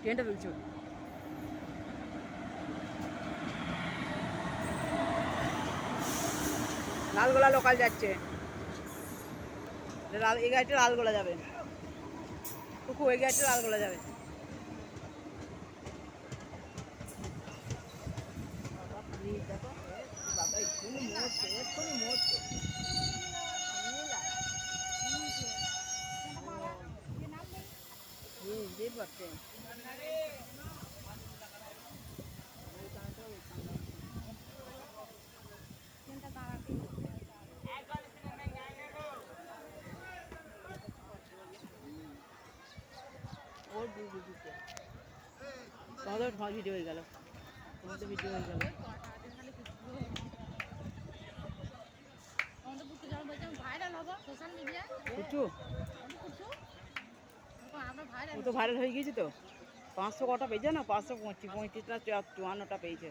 ট্রেনটা তুলছো লালগোলা লোকাল যাচ্ছে এই গাড়িটা লালগোলা যাবে কুকু ওই গাড়িটা লালগোলা যাবে দেখো বাবা এক্ষুনি মরছে বুঝতেই পারছেন ওর তোমাদের তোমার ভিডিও হয়ে গেল তোমাদের ভিডিও হয়ে গেল ও তো ভাইরাল হয়ে গেছে তো 500 কটা পেয়েছে না 535 না 54টা পেয়েছে